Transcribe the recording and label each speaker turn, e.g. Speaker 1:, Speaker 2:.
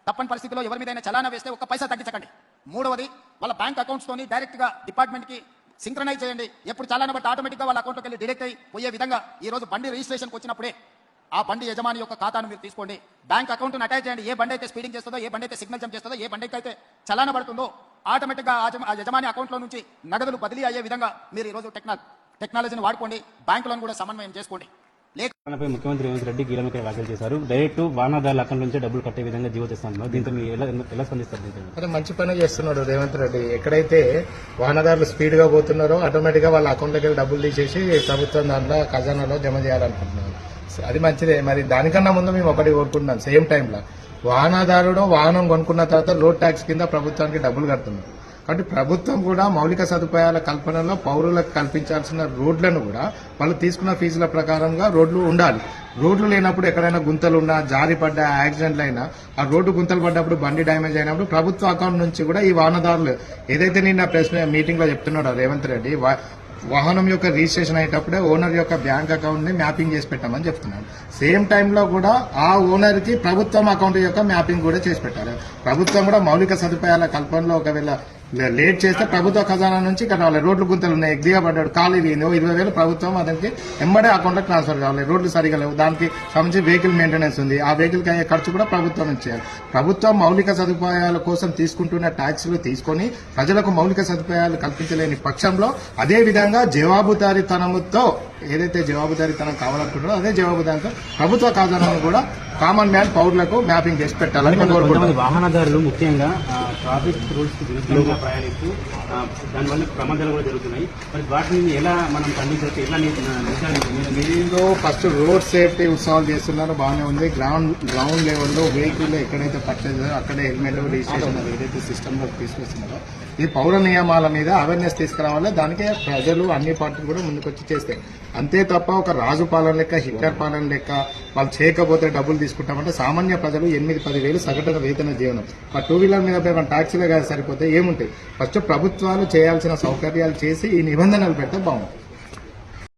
Speaker 1: తప్పని పరిస్థితిలో ఎవరి మీదైనా చలానా వేస్తే ఒక్క పైసా తగ్గించకండి. మూడవది, వాళ్ళ బ్యాంక్ అకౌంట్స్ తోని డైరెక్ట్ గా డిపార్ట్మెంట్ కి సింక్రనైజ్ చేయండి. ఎప్పుడు చలానా బట్టి ఆటోమేటిక్ గా వాళ్ళ అకౌంట్లోకి వెళ్ళి డిడక్ట్ అయ్యి పోయే విధంగా ఈ రోజు బండి రిజిస్ట్రేషన్కి వచ్చినప్పుడే ఆ బండి యజమాని యొక్క ఖాతాను మీరు తీసుకోండి, బ్యాంక్ అకౌంట్ అటాచ్ చేయండి. ఏ బండి అయితే స్పీడింగ్ చేస్తుందో, ఏ బండి అయితే సిగ్నల్ జంప్ చేస్తుందో, ఏ బండికి అయితే చలానా పడుతుందో ఆటోమేటిక్ గా ఆ యజమాని అకౌంట్ లో నుంచి నగదులు బదిలీ అయ్యే విధంగా మీరు ఈ రోజు టెక్నాలజీని వాడుకోండి. బ్యాంకులను కూడా సమన్వయం చేసుకోండి.
Speaker 2: లేఖపై ముఖ్యమంత్రి రేవంత్ రెడ్డి కీలక వ్యాఖ్యలు చేశారు. డైరెక్ట్ వాహనదారుల అకౌంట్ నుంచి డబ్బులు కట్టే విధంగా జీవో తెస్తున్నారు. దీంతో ఎలా స్పందిస్తారు?
Speaker 3: అదే మంచి పని చేస్తున్నాడు రేవంత్ రెడ్డి. ఎక్కడైతే వాహనదారులు స్పీడ్ గా పోతున్నారో ఆటోమేటిక్ గా వాళ్ళ అకౌంట్లోకి వెళ్ళి డబ్బులు తీసేసి ప్రభుత్వం దాంట్లో ఖజానాలో జమ చేయాలనుకుంటున్నారు. అది మంచిదే. మరి దానికన్నా ముందు మేము ఒకటి కోరుకుంటున్నాం, సేమ్ టైంలో వాహనదారుడు వాహనం కొనుక్కున్న తర్వాత రోడ్ ట్యాక్స్ కింద ప్రభుత్వానికి డబ్బులు కడుతున్నారు. కాబట్టి ప్రభుత్వం కూడా మౌలిక సదుపాయాల కల్పనలో పౌరులకు కల్పించాల్సిన రోడ్లను కూడా వాళ్ళు తీసుకున్న ఫీజుల ప్రకారంగా రోడ్లు ఉండాలి. రోడ్లు లేనప్పుడు ఎక్కడైనా గుంతలు ఉన్నా, జారి పడ్డా, యాక్సిడెంట్లు అయినా, ఆ రోడ్డు గుంతలు పడ్డప్పుడు, బండి డ్యామేజ్ అయినప్పుడు ప్రభుత్వ అకౌంట్ నుంచి కూడా ఈ వాహనదారులు ఏదైతే నిన్న ప్రెస్ మీటింగ్ లో చెప్తున్నాడో రేవంత్ రెడ్డి, వాహనం యొక్క రిజిస్ట్రేషన్ అయ్యేటప్పుడే ఓనర్ యొక్క బ్యాంక్ అకౌంట్ ని మ్యాపింగ్ చేసి పెట్టామని చెప్తున్నాను. సేమ్ టైంలో కూడా ఆ ఓనర్ కి ప్రభుత్వం అకౌంట్ యొక్క మ్యాపింగ్ కూడా చేసి పెట్టారు. ప్రభుత్వం కూడా మౌలిక సదుపాయాల కల్పనలో ఒకవేళ లేట్ చేస్తే ప్రభుత్వ ఖజానా నుంచి కట్టాలి. రోడ్లు గుంతలు ఉన్నాయి, దిగబడ్డాడు, ఖాళీ 20,000 ప్రభుత్వం అతనికి ఎంబడే అకౌంట్ లో ట్రాన్స్ఫర్ కావాలి. రోడ్లు సరిగా లేవు, దానికి సంబంధించి వెహికల్ మెయింటెనెన్స్ ఉంది, ఆ వెహికల్ కి అయ్యే ఖర్చు కూడా ప్రభుత్వం ఇచ్చేయాలి. ప్రభుత్వం మౌలిక సదుపాయాల కోసం తీసుకుంటున్న ట్యాక్సులు తీసుకొని ప్రజలకు మౌలిక సదుపాయాలు కల్పించలేని పక్షంలో అదే విధంగా జవాబుదారీతనంతో ఏదైతే జవాబుదారీతనం కావాలనుకుంటారో అదే జవాబుదారితో ప్రభుత్వ ఖజానాను కూడా కామన్ మ్యాన్ పౌరులకు మ్యాపింగ్ చేసి పెట్టాలని కోరుకుంటున్నాను.
Speaker 2: వాహనదారులు ముఖ్యంగా ట్రాఫిక్ రూల్స్ కి విరుద్ధంగా ప్రయాణిస్తూ దానివల్ల ప్రమాదాలు కూడా జరుగుతున్నాయి. మరి వాటిని ఎలా మనం ఖండించవచ్చు? ఎలా
Speaker 3: మీరు ఫస్ట్ రోడ్ సేఫ్టీ ఉత్సవాలు చేస్తున్నారో బాగానే ఉంది. గ్రౌండ్ లెవెల్లో వెహికల్ ఎక్కడైతే పట్టలేదో అక్కడే హెల్మెట్ రిజిస్ట్రేషన్ ఏదైతే సిస్టమ్ లో తీసుకొస్తున్నారో ఈ పౌర నియమాల మీద అవేర్నెస్ తీసుకురావాలి. దానికే ప్రజలు అన్ని పార్టీలు కూడా ముందుకొచ్చి చేస్తాయి. అంతే తప్ప ఒక రాజు పాలన లెక్క, హిట్లర్ పాలన లెక్క వాళ్ళు చేయకపోతే డబ్బులు తీసుకుంటామంటే సామాన్య ప్రజలు 8-10 వేలు సగటున వేతన జీవనం. ఆ 2 వీలర్ మీద మన ట్యాక్సీలే సరిపోతే ఏముంటాయి? ఫస్ట్ ప్రభుత్వాలు చేయాల్సిన సౌకర్యాలు చేసి ఈ నిబంధనలు పెడితే బాగుంటుంది.